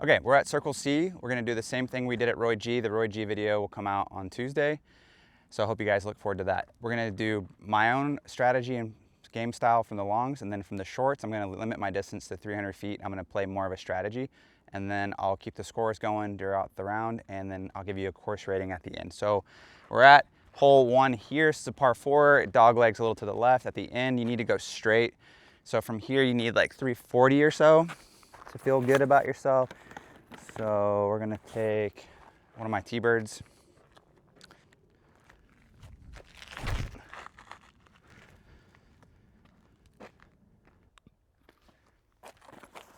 Okay, we're at Circle C. We're gonna do the same thing we did at Roy G. The Roy G video will come out on Tuesday. So I hope you guys look forward to that. We're gonna do my own strategy and game style from the longs, and then from the shorts, I'm gonna limit my distance to 300 feet. I'm gonna play more of a strategy, and then I'll keep the scores going throughout the round, and then I'll give you a course rating at the end. So we're at hole 1 here. It's a par 4, dog legs a little to the left. At the end, you need to go straight. So from here, you need like 340 or so to feel good about yourself. So we're gonna take one of my T-birds.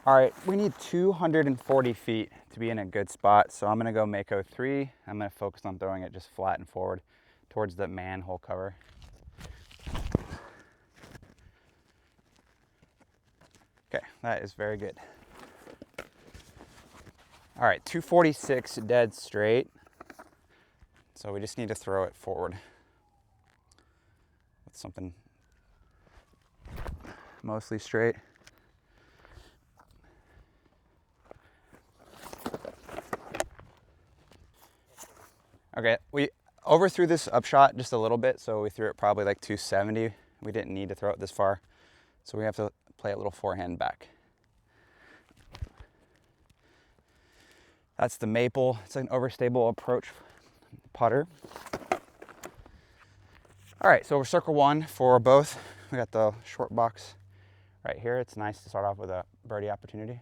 All right, we need 240 feet to be in a good spot. So I'm gonna go Mako 3. I'm gonna focus on throwing it just flat and forward towards the manhole cover. Okay, that is very good. All right, 246 dead straight. So we just need to throw it forward with something mostly straight. Okay, we overthrew this upshot just a little bit, so we threw it probably like 270. We didn't need to throw it this far, so we have to play a little forehand back. That's the maple. It's an overstable approach putter. All right, so we're circle 1 for both. We got the short box right here. It's nice to start off with a birdie opportunity.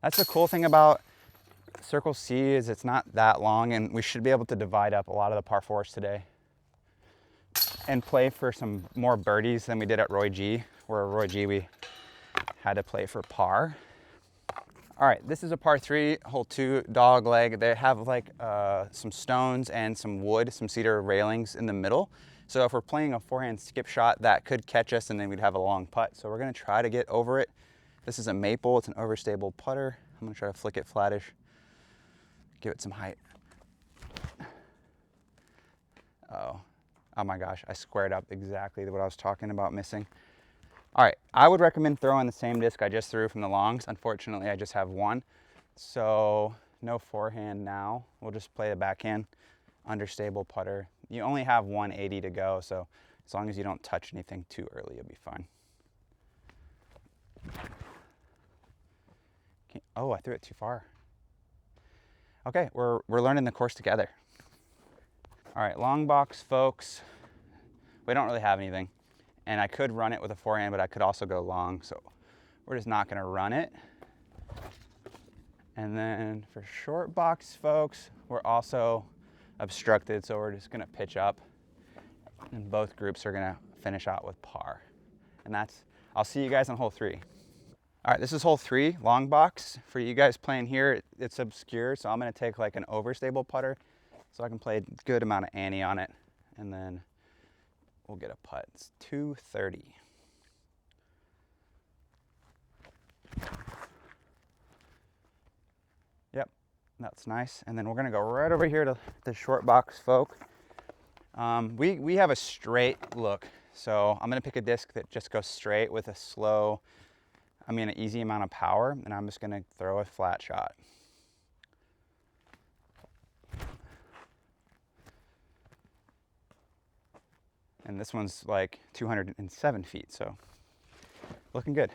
That's the cool thing about Circle C is it's not that long, and we should be able to divide up a lot of the par 4s today and play for some more birdies than we did at Roy G, where at Roy G we had to play for par. All right, this is a par 3, hole 2, dog leg. They have like some stones and some wood, some cedar railings in the middle. So if we're playing a forehand skip shot, that could catch us and then we'd have a long putt. So we're gonna try to get over it. This is a maple, it's an overstable putter. I'm gonna try to flick it flattish, give it some height. Oh my gosh, I squared up exactly what I was talking about missing. All right, I would recommend throwing the same disc I just threw from the longs. Unfortunately, I just have one. So no forehand now. We'll just play the backhand, understable putter. You only have 180 to go, so as long as you don't touch anything too early, you'll be fine. Oh, I threw it too far. Okay, we're learning the course together. All right, long box, folks. We don't really have anything. And I could run it with a forehand, but I could also go long. So we're just not gonna run it. And then for short box, folks, we're also obstructed. So we're just gonna pitch up and both groups are gonna finish out with par. And I'll see you guys on hole 3. All right, this is hole 3, long box. For you guys playing here, it's obscure. So I'm gonna take like an overstable putter so I can play a good amount of ante on it. And then we'll get a putt. It's 230. Yep, that's nice. And then we're gonna go right over here to the short box folk. We have a straight look. So I'm gonna pick a disc that just goes straight with an easy amount of power, and I'm just gonna throw a flat shot. And this one's like 207 feet, so looking good.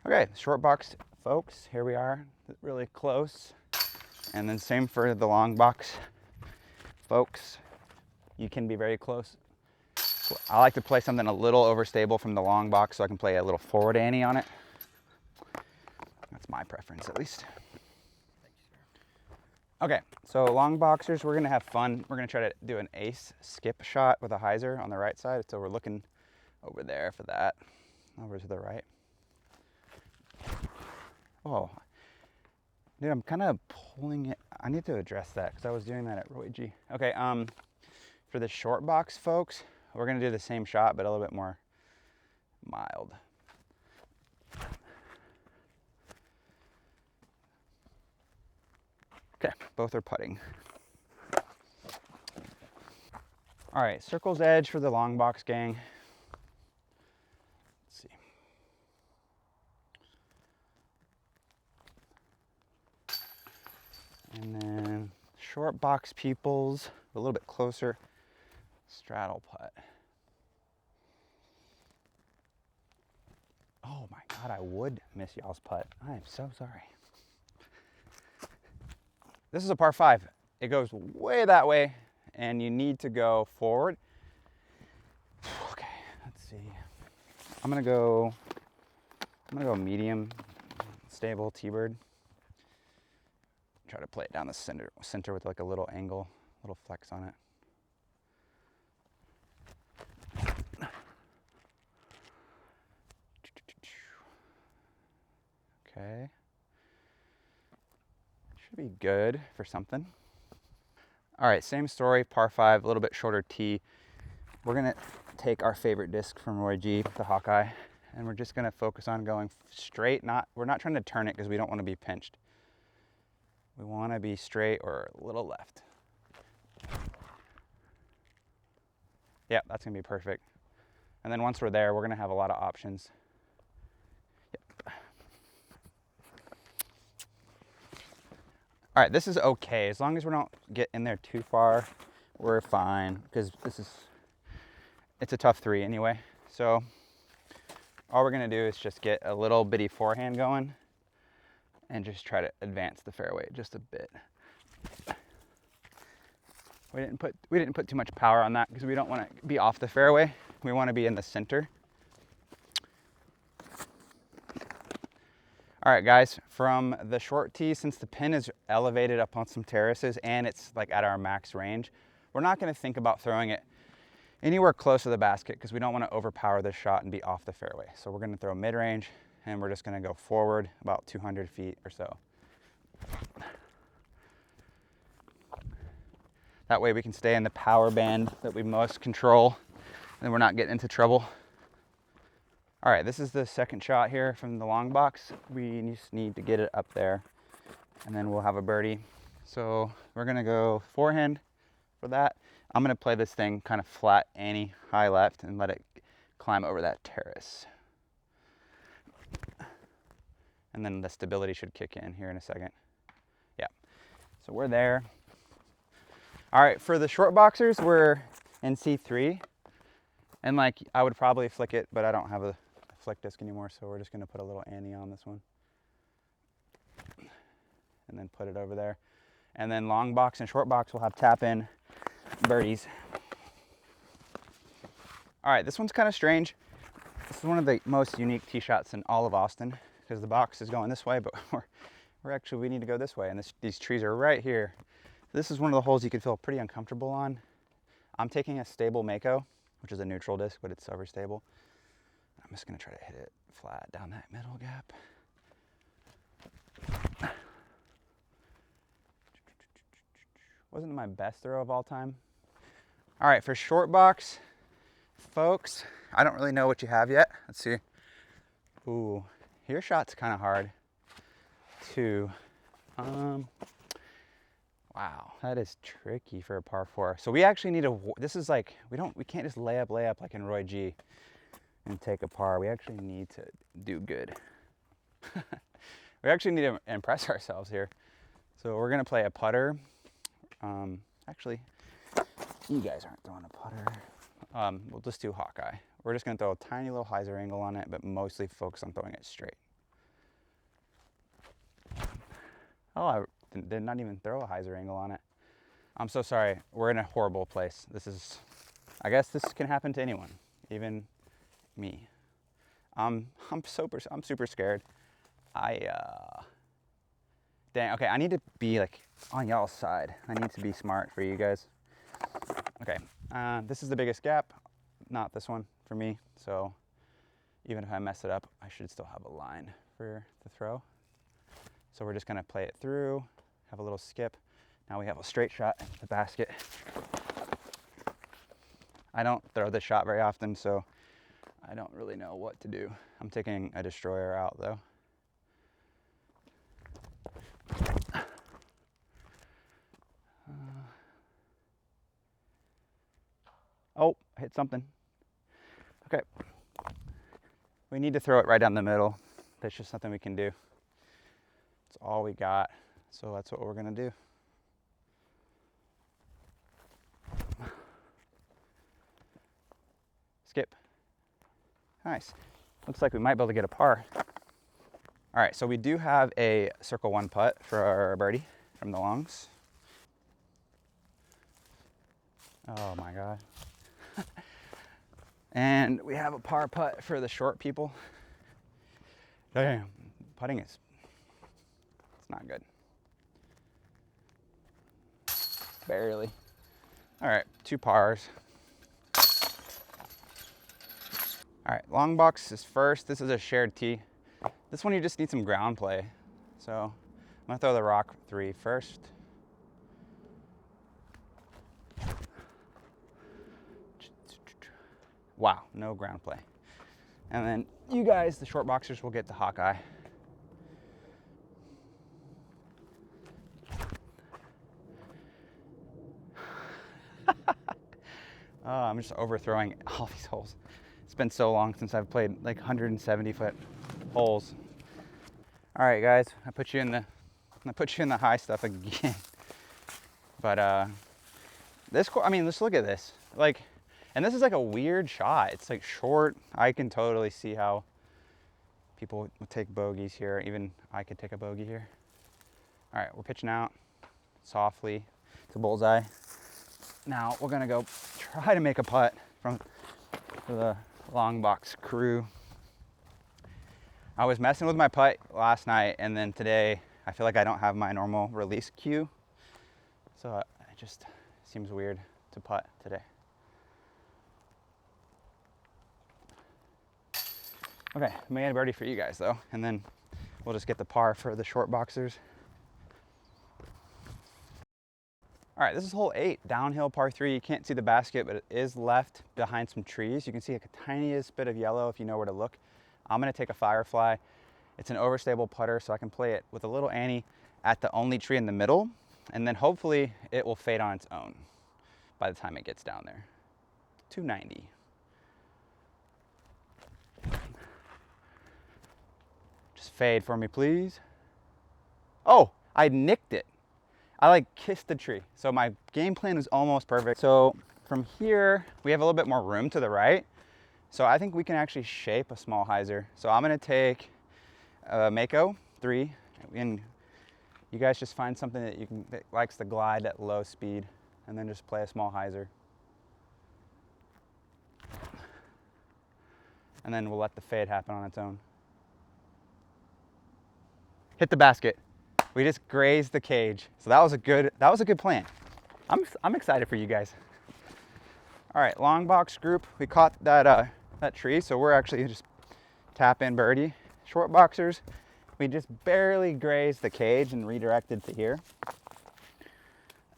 Okay, short box, folks, here we are, really close. And then same for the long box, folks. You can be very close. I like to play something a little overstable from the long box so I can play a little forward ante on it. That's my preference, at least. Okay, so long boxers, we're gonna have fun. We're gonna try to do an ace skip shot with a hyzer on the right side. So we're looking over there for that, over to the right. Oh, dude, I'm kind of pulling it. I need to address that because I was doing that at Roy G. Okay, for the short box, folks, we're gonna do the same shot, but a little bit more mild. Okay, both are putting. All right, circle's edge for the long box gang. Let's see. And then short box pupils, a little bit closer, straddle putt. Oh my God, I would miss y'all's putt. I am so sorry. This is a par 5. It goes way that way, and you need to go forward. Okay, let's see. I'm gonna go medium, stable T-bird. Try to play it down the center with like a little angle, little flex on it. Okay. Should be good for something. All right, same story, par 5, a little bit shorter tee. We're gonna take our favorite disc from Roy G, the Hawkeye, and we're just gonna focus on going straight. We're not trying to turn it because we don't want to be pinched. We want to be straight or a little left. Yeah, that's gonna be perfect. And then once we're there, we're gonna have a lot of options. Yep. All right, this is okay. As long as we don't get in there too far, we're fine, because it's a tough 3 anyway. So all we're gonna do is just get a little bitty forehand going and just try to advance the fairway just a bit. We didn't put too much power on that because we don't want to be off the fairway. We want to be in the center. All right, guys, from the short tee, since the pin is elevated up on some terraces and it's like at our max range, we're not going to think about throwing it anywhere close to the basket because we don't want to overpower this shot and be off the fairway. So we're going to throw mid-range, and we're just going to go forward about 200 feet or so. That way we can stay in the power band that we most control, and we're not getting into trouble. All right, this is the second shot here from the long box. We just need to get it up there, and then we'll have a birdie. So we're gonna go forehand for that. I'm gonna play this thing kind of flat Annie, high left, and let it climb over that terrace. And then the stability should kick in here in a second. Yeah, so we're there. All right, for the short boxers, we're in C3. And like, I would probably flick it, but I don't have a flick disc anymore, so we're just gonna put a little Annie on this one. And then put it over there. And then long box and short box will have tap in birdies. All right, this one's kind of strange. This is one of the most unique tee shots in all of Austin because the box is going this way, but we need to go this way, and these trees are right here. This is one of the holes you could feel pretty uncomfortable on. I'm taking a stable Mako, which is a neutral disc, but it's overstable. I'm just gonna try to hit it flat down that middle gap. Wasn't my best throw of all time. All right, for short box, folks, I don't really know what you have yet. Let's see. Ooh, your shot's kind of hard too. Wow, that is tricky for a par 4. So we actually need this is like, we can't just lay up like in Roy G and take a par. We actually need to do good. We actually need to impress ourselves here. So we're gonna play a putter. Actually, you guys aren't throwing a putter. We'll just do Hawkeye. We're just gonna throw a tiny little hyzer angle on it, but mostly focus on throwing it straight. Oh, I did not even throw a hyzer angle on it. I'm so sorry. We're in a horrible place. I guess this can happen to anyone, even me. I'm super scared. Dang, okay, I need to be like on y'all's side. I need to be smart for you guys. Okay, this is the biggest gap, not this one for me. So even if I mess it up, I should still have a line for the throw. So we're just gonna play it through, have a little skip. Now we have a straight shot at the basket. I don't throw this shot very often, so I don't really know what to do. I'm taking a destroyer out though. Oh, I hit something. Okay. We need to throw it right down the middle. That's just something we can do. It's all we got. So that's what we're gonna do. Skip. Nice. Looks like we might be able to get a par. All right, so we do have a circle one putt for our birdie from the longs. Oh my God. And we have a par putt for the short people. Damn, putting it's not good. Barely. All right, 2 pars. All right, long box is first. This is a shared tee. This one you just need some ground play. So I'm gonna throw the rock 3 first. Wow, no ground play. And then you guys, the short boxers, will get the Hawkeye. Oh, I'm just overthrowing all these holes. It's been so long since I've played like 170-foot holes. All right, guys, I put you in the high stuff again. But this, I mean, let's look at this. Like, and this is like a weird shot. It's like short. I can totally see how people would take bogeys here. Even I could take a bogey here. All right, we're pitching out softly to bullseye. Now we're gonna go try to make a putt for the long box crew. I was messing with my putt last night, and then today I feel like I don't have my normal release cue. So it just seems weird to putt today. Okay, I made a birdie for you guys though, and then we'll just get the par for the short boxers. All right, this is hole 8, downhill par 3. You can't see the basket, but it is left behind some trees. You can see a tiniest bit of yellow if you know where to look. I'm gonna take a Firefly. It's an overstable putter, so I can play it with a little Annie at the only tree in the middle, and then hopefully it will fade on its own by the time it gets down there. 290. Just fade for me, please. Oh, I nicked it. I like kissed the tree. So my game plan is almost perfect. So from here, we have a little bit more room to the right. So I think we can actually shape a small hyzer. So I'm gonna take a Mako 3, and you guys just find something that likes to glide at low speed, and then just play a small hyzer. And then we'll let the fade happen on its own. Hit the basket. We just grazed the cage. So that was a good plan. I'm excited for you guys. All right, long box group. We caught that tree, so we're actually just tap in birdie. Short boxers, we just barely grazed the cage and redirected to here.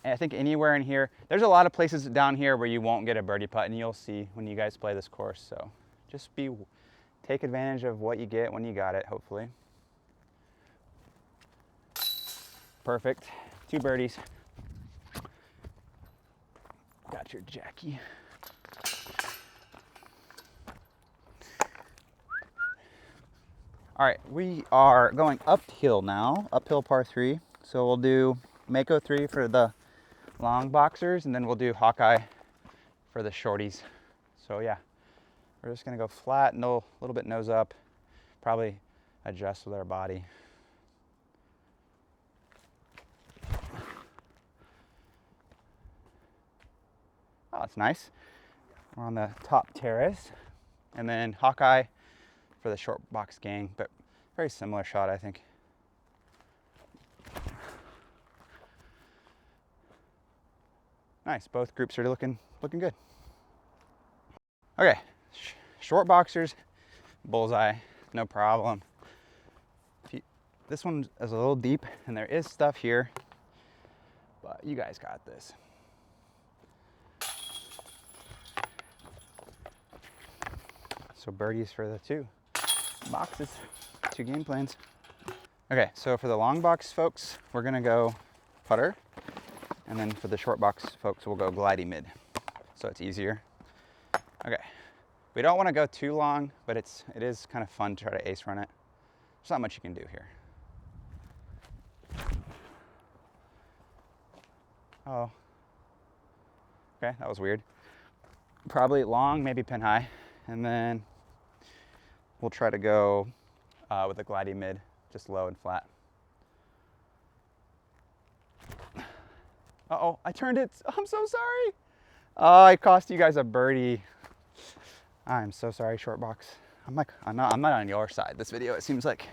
And I think anywhere in here, there's a lot of places down here where you won't get a birdie putt, and you'll see when you guys play this course. So just take advantage of what you get when you got it, hopefully. Perfect. 2 birdies. Got your Jackie. All right, we are going uphill now, uphill par 3. So we'll do Mako 3 for the long boxers, and then we'll do Hawkeye for the shorties. So yeah, we're just gonna go flat, a little bit nose up, probably adjust with our body. Oh, it's nice. We're on the top terrace. And then Hawkeye for the short box gang, but very similar shot, I think. Nice, both groups are looking good. Okay, short boxers, bullseye, no problem. This one is a little deep, and there is stuff here, but you guys got this. So birdies for the 2 boxes, 2 game plans. Okay, so for the long box folks, we're gonna go putter. And then for the short box folks, we'll go glidey mid. So it's easier. Okay, we don't wanna go too long, but it is kind of fun to try to ace run it. There's not much you can do here. Oh. Okay, that was weird. Probably long, maybe pin high. And then we'll try to go with a glidey mid, just low and flat. Uh-oh, I turned it. I'm so sorry. Oh, I cost you guys a birdie. I'm so sorry, short box. I'm not on your side this video, it seems like.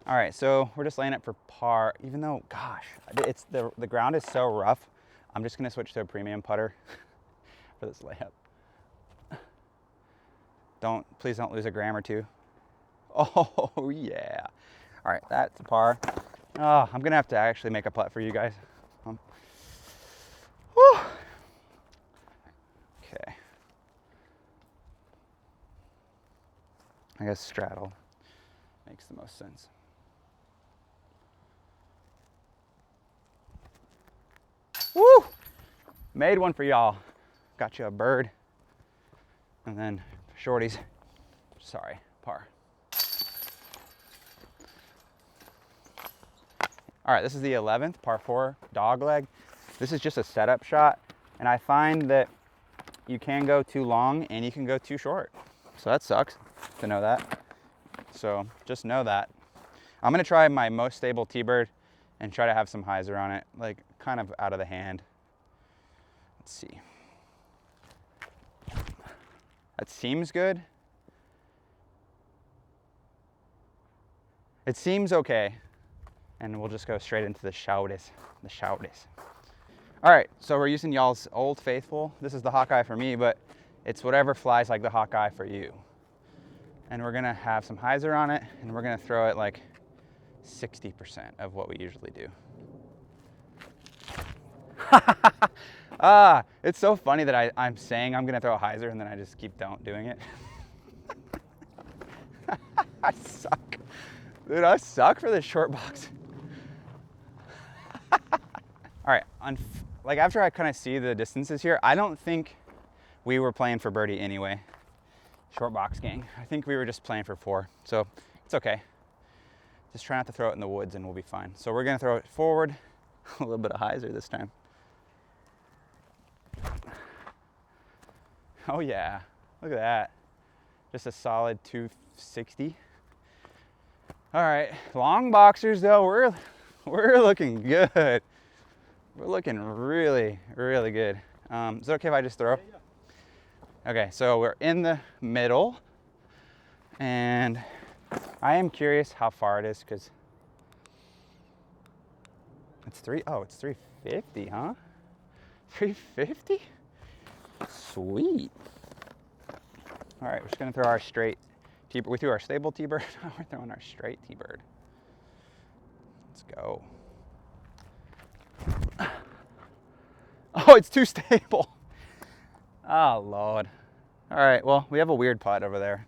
All right, so we're just laying it for par, even though, gosh, it's the ground is so rough. I'm just gonna switch to a premium putter for this layup. Please don't lose a gram or two. Oh yeah. All right, that's a par. Oh, I'm gonna have to actually make a putt for you guys. Whew. Okay. I guess straddle makes the most sense. Woo! Made one for y'all. Got you a bird. And then shorties. Sorry, par. All right, this is the 11th, par 4, dog leg. This is just a setup shot, and I find that you can go too long and you can go too short. So that sucks to know that. So just know that. I'm gonna try my most stable T-bird and try to have some hyzer on it, like kind of out of the hand. Let's see. That seems good. It seems okay. And we'll just go straight into the shouters. All right, so we're using y'all's Old Faithful. This is the Hawkeye for me, but it's whatever flies like the Hawkeye for you. And we're gonna have some hyzer on it, and we're gonna throw it like 60% of what we usually do. It's so funny that I'm saying I'm gonna throw a hyzer and then I just keep doing it. I suck. Dude, I suck for this short box. All right, like after I kind of see the distances here, I don't think we were playing for birdie anyway. Short box gang. I think we were just playing for 4, so it's okay. Just try not to throw it in the woods and we'll be fine. So we're gonna throw it forward, a little bit of hyzer this time. Oh yeah, look at that. Just a solid 260. All right, long boxers though, we're looking good. We're looking really, really good. Is it okay if I just throw? Yeah. Okay, so we're in the middle, and I am curious how far it is because it's 350, huh? 350? Sweet. All right, we're just gonna throw our straight T-bird. We threw our stable T-bird. Now we're throwing our straight T-bird. Let's go. Oh, it's too stable. Oh, Lord. All right, well, we have a weird putt over there.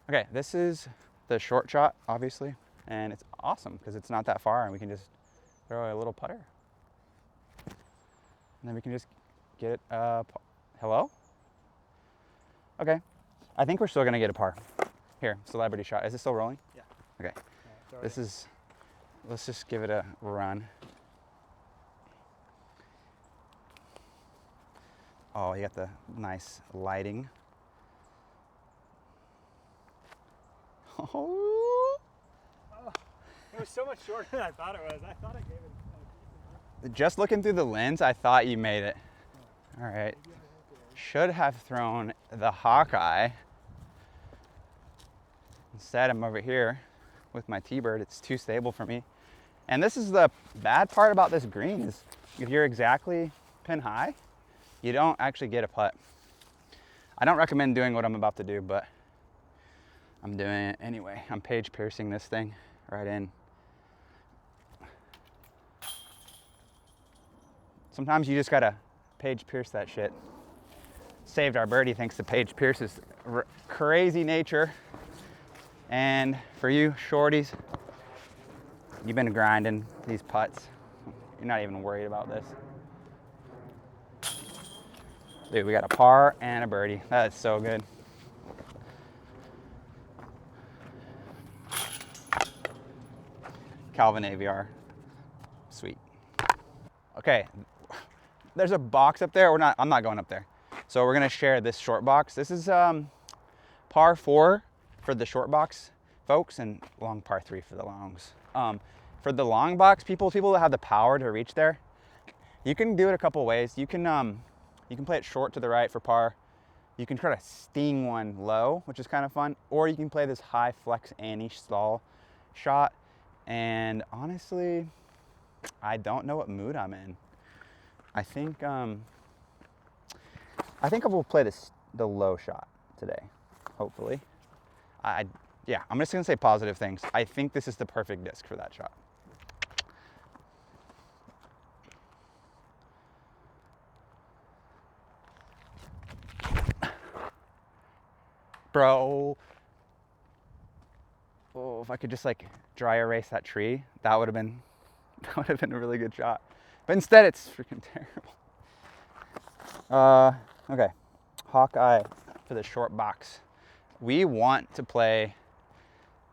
Okay, this is the short shot, obviously, and it's awesome because it's not that far and we can just throw a little putter. And then we can just get it, hello? Okay, I think we're still gonna get a par. Here, celebrity shot. Is it still rolling? Yeah. Okay, let's just give it a run. Oh, you got the nice lighting. Oh. It was so much shorter than I thought it was. I thought I gave it. Just looking through the lens, I thought you made it. All right. Should have thrown the Hawkeye. Instead, I'm over here with my T-bird. It's too stable for me. And this is the bad part about this green is if you're exactly pin high, you don't actually get a putt. I don't recommend doing what I'm about to do, but I'm doing it anyway. I'm page piercing this thing right in. Sometimes you just gotta page pierce that shit. Saved our birdie thanks to Page Pierce's crazy nature. And for you shorties, you've been grinding these putts. You're not even worried about this. Dude, we got a par and a birdie. That is so good. Calvin AVR. Sweet. Okay, there's a box up there. I'm not going up there. So we're gonna share this short box. This is par 4 for the short box folks and long par 3 for the longs. For the long box, people that have the power to reach there, you can do it a couple ways. You can play it short to the right for par. You can try to sting one low, which is kind of fun, or you can play this high flex Annie stall shot. And honestly, I don't know what mood I'm in. I think I will play the low shot today, hopefully. Yeah, I'm just gonna say positive things. I think this is the perfect disc for that shot. Bro, oh, if I could just like dry erase that tree, that would have been a really good shot. But instead, it's freaking terrible. Okay, Hawkeye for the short box. We want to play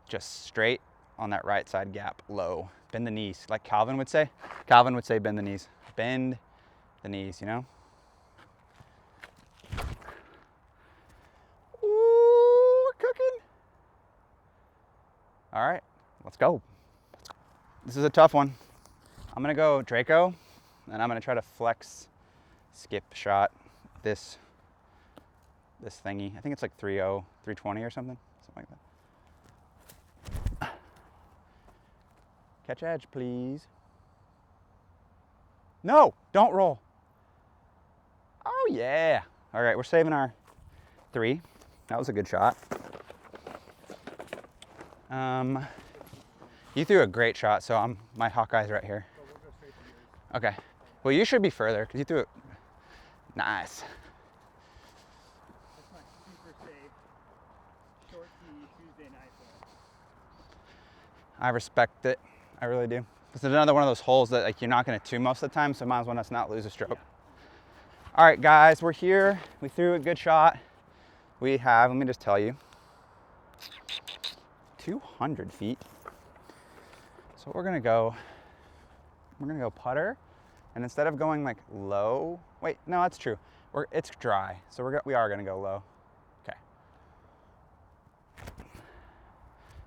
just straight on that right side gap, low. Bend the knees, like Calvin would say. Calvin would say bend the knees. Bend the knees, you know? Ooh, we're cooking. All right, let's go. This is a tough one. I'm gonna go Draco, and I'm gonna try to flex skip shot this thingy. I think it's like 3.0, 320 or something like that. Catch edge, please. No, don't roll. Oh yeah. All right, we're saving our 3. That was a good shot. You threw a great shot, so my Hawkeye's right here. So we'll go straight to yours. Okay. Well, you should be further because you threw it. Nice. That's my super safe short tee Tuesday night though. I respect it. I really do. This is another one of those holes that like you're not going to two most of the time, so might as well not lose a stroke. Yeah. All right, guys, we're here. We threw a good shot. We have, let me just tell you, 200 feet. So we're gonna go putter, and instead of going like low, wait, no, that's true. It's dry, so we are gonna go low. Okay.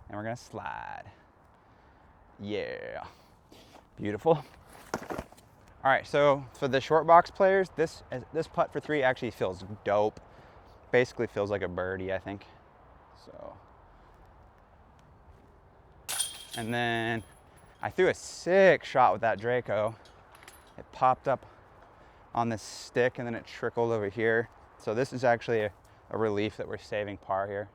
And we're gonna slide. Yeah, beautiful. All right, so for the short box players, this putt for 3 actually feels dope. Basically feels like a birdie, I think. So, and then I threw a sick shot with that Draco. It popped up on this stick and then it trickled over here. So this is actually a relief that we're saving par here.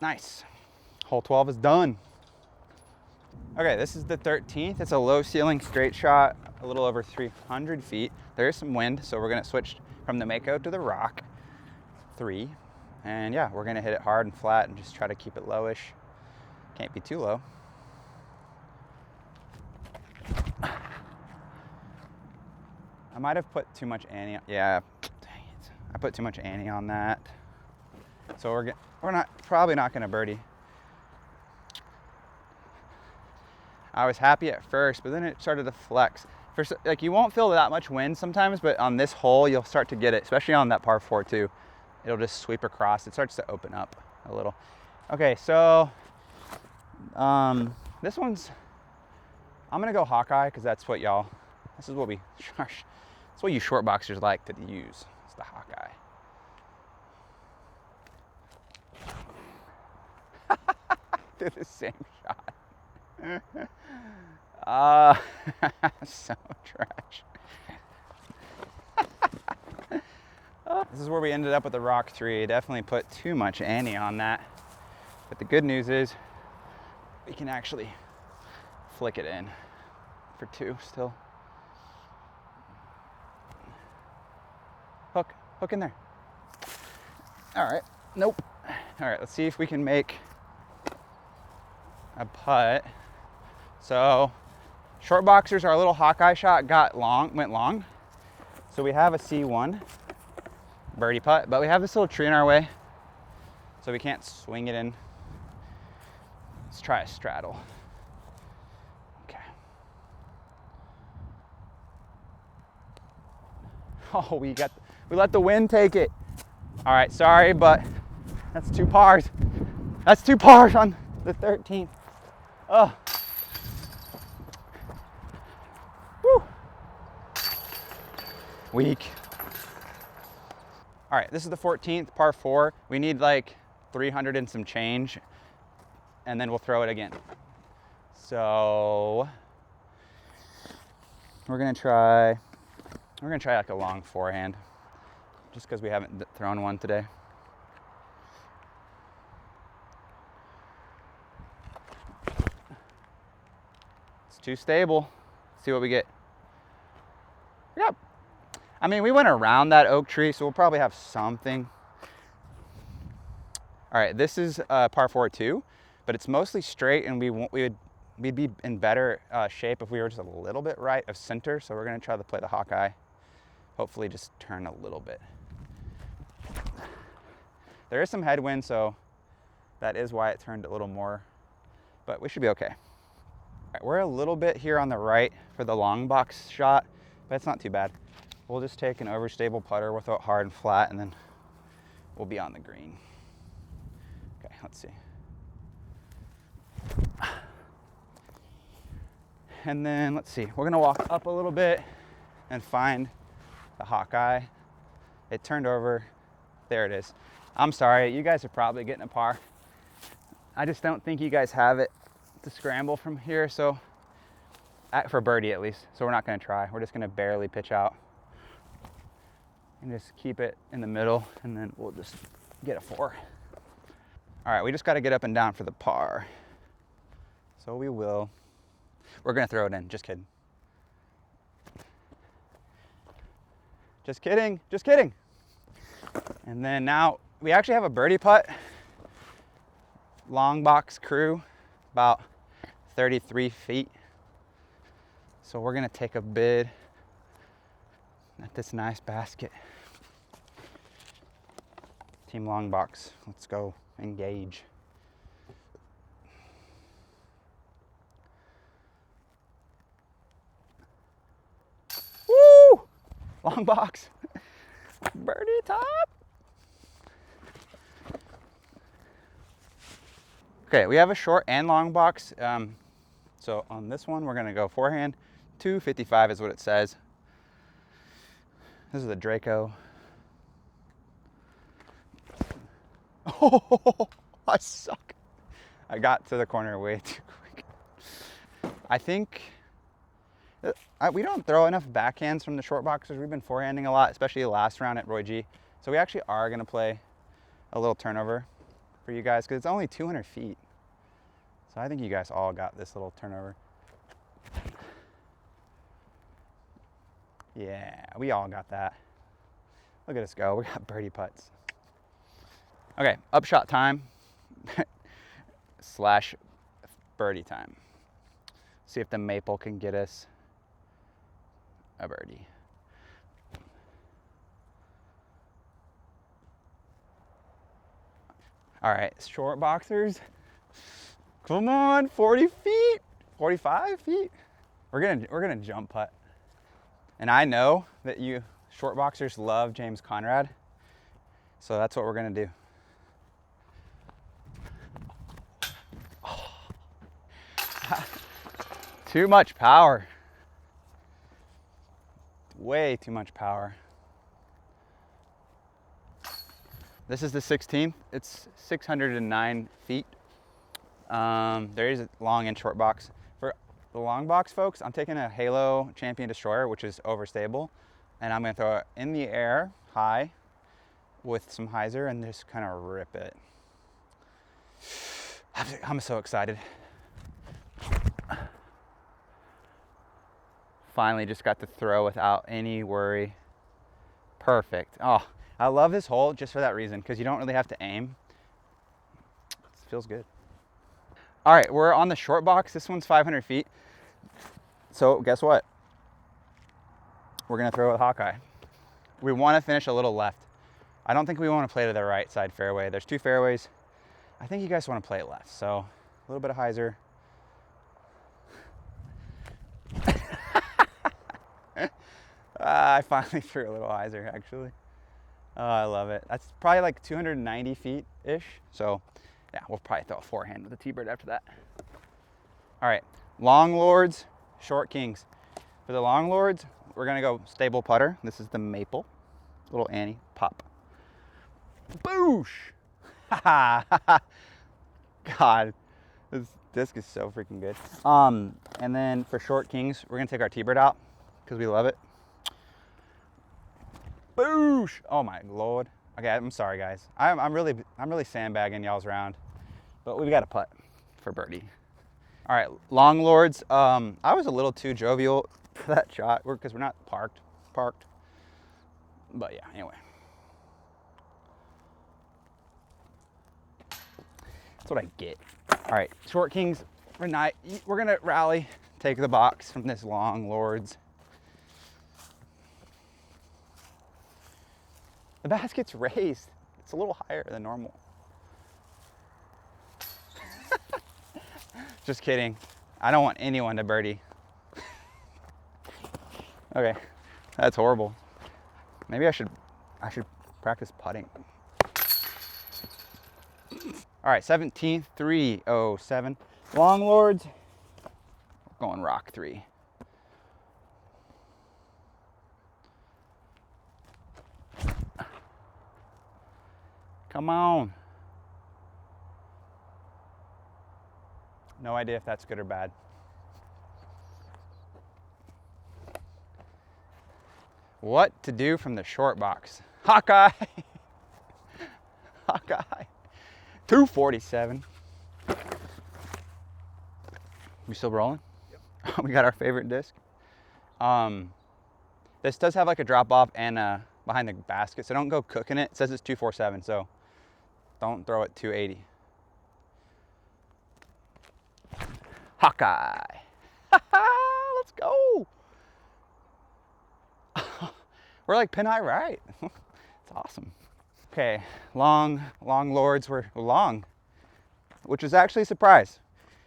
Nice. Hole 12 is done. Okay, this is the 13th. It's a low ceiling straight shot, a little over 300 feet. There is some wind, so we're gonna switch from the Mako to the rock. 3. And yeah, we're gonna hit it hard and flat and just try to keep it lowish. Can't be too low. I might have put too much Annie. Yeah, dang it. I put too much Annie on that. So we're probably not gonna birdie. I was happy at first, but then it started to flex. First, like you won't feel that much wind sometimes, but on this hole you'll start to get it, especially on that par 4 too. It'll just sweep across. It starts to open up a little. Okay, so this one's, I'm gonna go Hawkeye because that's what this is what it's what you short boxers like to use. It's the Hawkeye. Do the same shot. So trash. This is where we ended up with the rock 3. Definitely put too much Annie on that. But the good news is we can actually flick it in for 2 still. Hook in there. All right, nope. All right, let's see if we can make a putt. So short boxers, our little Hawkeye shot went long. So we have a C1 birdie putt, but we have this little tree in our way, so we can't swing it in. Let's try a straddle. Okay. Oh, we let the wind take it. All right, sorry, but that's 2 pars. That's 2 pars on the 13th. Oh. Woo. Weak. All right, this is the 14th, par 4. We need like 300 and some change, and then we'll throw it again. So we're gonna try like a long forehand, just because we haven't thrown one today. It's too stable. Let's see what we get. Yep. I mean, we went around that oak tree, so we'll probably have something. All right, this is par 4 too, but it's mostly straight, and we'd be in better shape if we were just a little bit right of center. So we're gonna try to play the Hawkeye. Hopefully just turn a little bit. There is some headwind, so that is why it turned a little more, but we should be okay. All right, we're a little bit here on the right for the long box shot, but it's not too bad. We'll just take an overstable putter with it hard and flat, and then we'll be on the green. Okay, let's see. And then let's see, we're gonna walk up a little bit and find the Hawkeye. It turned over. There it is. I'm sorry, you guys are probably getting a par. I just don't think you guys have it to scramble from here, so for birdie at least. So we're not gonna try. We're just gonna barely pitch out and just keep it in the middle, and then we'll just get a 4. All right, we just gotta get up and down for the par. So we will. We're gonna throw it in, just kidding. Just kidding, just kidding. And then now we actually have a birdie putt. Long box crew, about 33 feet. So we're gonna take a bid at this nice basket. Team long box, let's go engage. Woo! Long box. Birdie top. Okay, we have a short and long box. So on this one, we're gonna go forehand. 255 is what it says. This is the Draco. Oh, I suck. I got to the corner way too quick. I think we don't throw enough backhands from the short boxers. We've been forehanding a lot, especially the last round at Roy G. So we actually are gonna play a little turnover for you guys, because it's only 200 feet. So I think you guys all got this little turnover. Yeah, we all got that. Look at us go, we got birdie putts. Okay, upshot time slash birdie time. See if the maple can get us a birdie. All right, short boxers. Come on, 40 feet, 45 feet. We're gonna jump putt. And I know that you short boxers love James Conrad, so that's what we're gonna do. Too much power. Way too much power. This is the 16th. It's 609 feet. There is a long and short box. For the long box, folks, I'm taking a Halo Champion Destroyer, which is overstable, and I'm gonna throw it in the air, high, with some hyzer, and just kind of rip it. I'm so excited. Finally just got to throw without any worry. Perfect. Oh, I love this hole just for that reason, because you don't really have to aim. It feels good. All right, we're on the short box. This one's 500 feet. So guess what? We're gonna throw with Hawkeye. We wanna finish a little left. I don't think we wanna play to the right side fairway. There's 2 fairways. I think you guys wanna play it left. So a little bit of hyzer. I finally threw a little hyzer, actually. Oh, I love it. That's probably like 290 feet-ish. So, yeah, we'll probably throw a forehand with the T-bird after that. All right, long lords, short kings. For the long lords, we're gonna go stable putter. This is the Maple, little Annie, pop. Boosh! God, this disc is so freaking good. And then for short kings, we're gonna take our T-bird out because we love it. Boosh! Oh my Lord. Okay, I'm sorry guys. I'm really sandbagging y'all's round, but we've got a putt for birdie. All right, long lords. I was a little too jovial for that shot because we're not parked. But yeah, anyway. That's what I get. All right, short kings, we're gonna rally, take the box from this long lords. The basket's raised. It's a little higher than normal. Just kidding. I don't want anyone to birdie. Okay, that's horrible. Maybe I should practice putting. All right, 17th, 307. Long lords, we're going rock 3. Come on. No idea if that's good or bad. What to do from the short box? Hawkeye. Hawkeye. 247. We still rolling? Yep. We got our favorite disc. This does have like a drop off and behind the basket, so don't go cooking it. It says it's 247, so don't throw it 280. Hawkeye. Let's go. We're like pin high right. It's awesome. Okay, long lords were long, which is actually a surprise.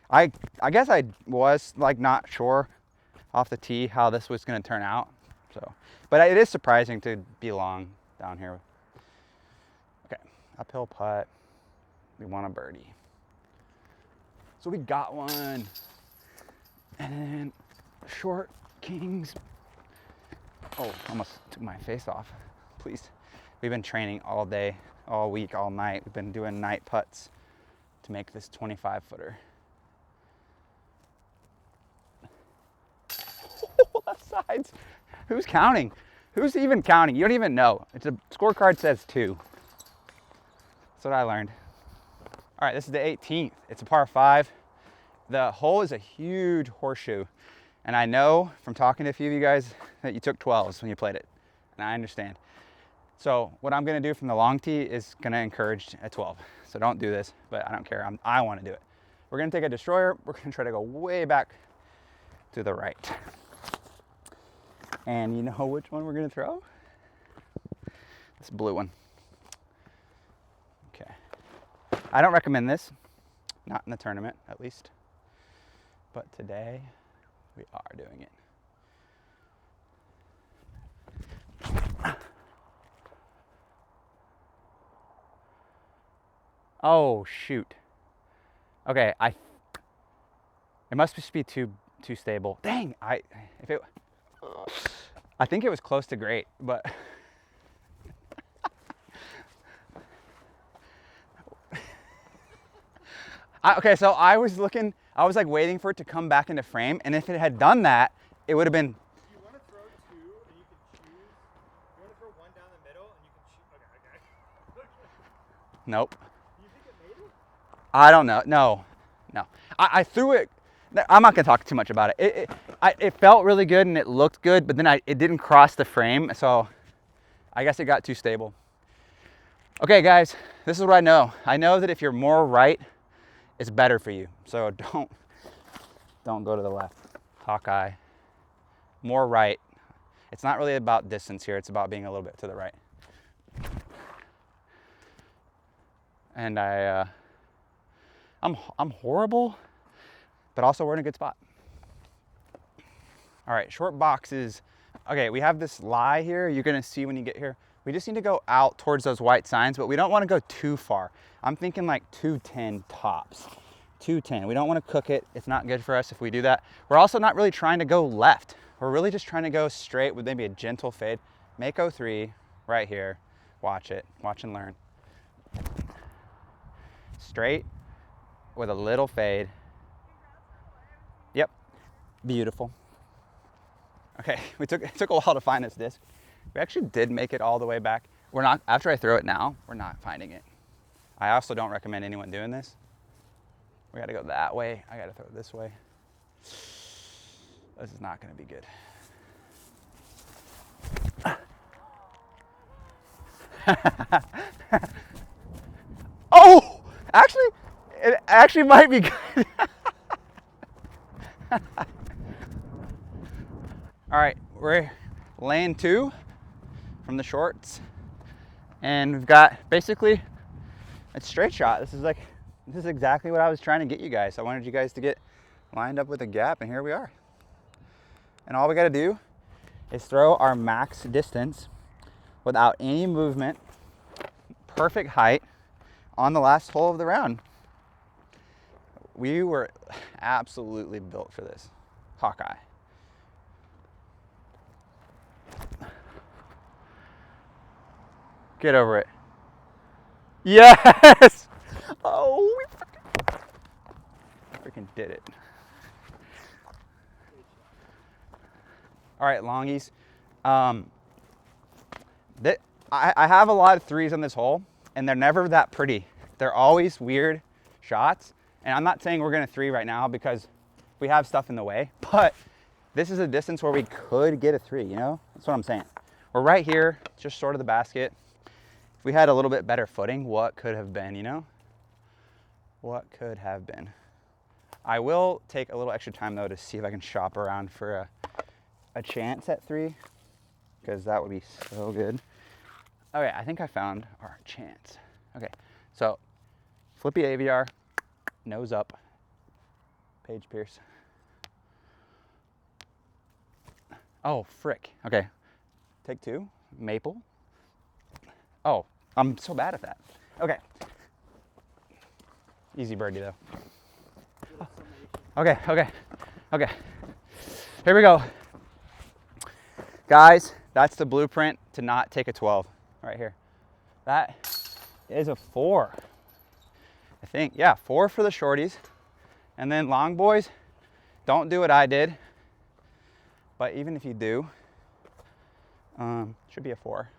I guess I was like not sure off the tee how this was going to turn out. So, but it is surprising to be long down here. Okay, uphill putt. We want a birdie. So we got one. And then short kings. Oh, almost took my face off. Please. We've been training all day, all week, all night. We've been doing night putts to make this 25-footer. Left sides. Who's counting? Who's even counting? You don't even know. It's a scorecard says 2. That's what I learned. All right, this is the 18th. It's a par 5. The hole is a huge horseshoe. And I know from talking to a few of you guys that you took 12s when you played it. And I understand. So what I'm gonna do from the long tee is gonna encourage a 12. So don't do this, but I don't care. I wanna do it. We're gonna take a destroyer. We're gonna try to go way back to the right. And you know which one we're gonna throw? This blue one. Okay. I don't recommend this. Not in the tournament, at least. But today, we are doing it. Oh shoot. Okay, it must just be too stable. Dang, I think it was close to great, but okay, so I was like waiting for it to come back into frame, and if it had done that, it would have been. You want to throw 2, and you can choose. You want to throw 1 down the middle, and you can choose. Okay. Nope. Do you think it made it? I don't know. No. I threw it. I'm not gonna talk too much about it. It felt really good and it looked good, but then it didn't cross the frame, so I guess it got too stable. Okay, guys, this is what I know. I know that if you're more right, it's better for you. So don't go to the left. Hawkeye. More right. It's not really about distance here. It's about being a little bit to the right. And I'm horrible, but also we're in a good spot. All right, short box is Okay, we have this lie here. You're gonna see when you get here. We just need to go out towards those white signs, but we don't want to go too far. I'm thinking like 210 tops. 210. We don't want to cook it. It's not good for us if we do that. We're also not really trying to go left. We're really just trying to go straight with maybe a gentle fade. Make 03 right here. Watch it. Watch and learn. Straight with a little fade. Yep. Beautiful. Okay, it took a while to find this disc. We actually did make it all the way back. We're not, after I throw it now, we're not finding it. I also don't recommend anyone doing this. We gotta go that way. I gotta throw it this way. This is not gonna be good. Oh, actually, it actually might be good. All right, we're lane 2 from the shorts, and we've got basically a straight shot. This is exactly what I was trying to get you guys. I wanted you guys to get lined up with a gap, and here we are. And all we got to do is throw our max distance without any movement, perfect height on the last hole of the round. We were absolutely built for this. Hawkeye. Get over it. Yes! Oh, we freaking did it. All right, longies. I have a lot of 3s on this hole, and they're never that pretty. They're always weird shots. And I'm not saying we're gonna 3 right now because we have stuff in the way, but this is a distance where we could get a 3, you know? That's what I'm saying. We're right here, just short of the basket. If we had a little bit better footing, what could have been, you know? What could have been? I will take a little extra time though to see if I can shop around for a chance at 3, because that would be so good. Okay, I think I found our chance. Okay, so flippy AVR, nose up, Page Pierce. Oh, frick. Okay, take 2, maple. Oh, I'm so bad at that. Okay. Easy birdie though. Okay. Here we go. Guys, that's the blueprint to not take a 12 right here. That is a 4. I think, yeah, 4 for the shorties. And then long boys, don't do what I did. But even if you do, should be a 4.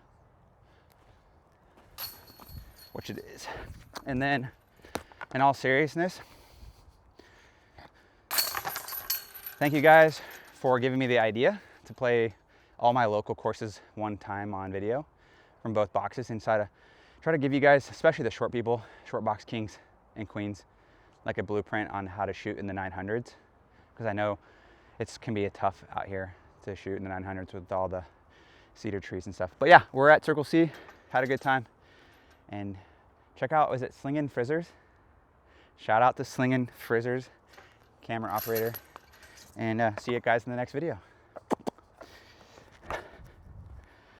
Which it is. And then, in all seriousness, thank you guys for giving me the idea to play all my local courses one time on video from both boxes and try to give you guys, especially the short people, short box kings and queens, like a blueprint on how to shoot in the 900s, because I know it can be tough out here to shoot in the 900s with all the cedar trees and stuff. But yeah, we're at Circle C, had a good time. And check out, was it Slingin' Frizzers? Shout out to Slingin' Frizzers, camera operator. And see you guys in the next video.